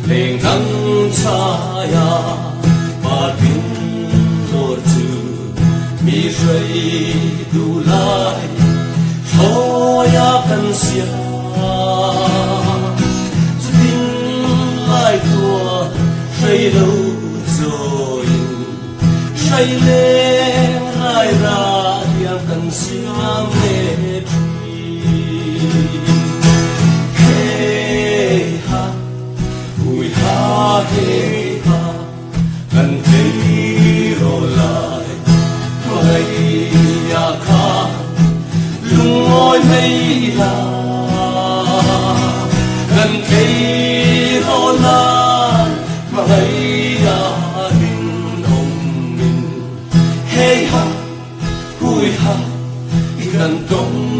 leng nang chaya mà tin nor chu mi rei du lai thoya kan sia tin lai tua rei lo rồi rei le rai ra dia kan sia me hey ha kan thấy rồi lại mây ya kha lung ngồi mây la kan thấy rồi lại mây ya hin ông mình hey ha hui ha kan tông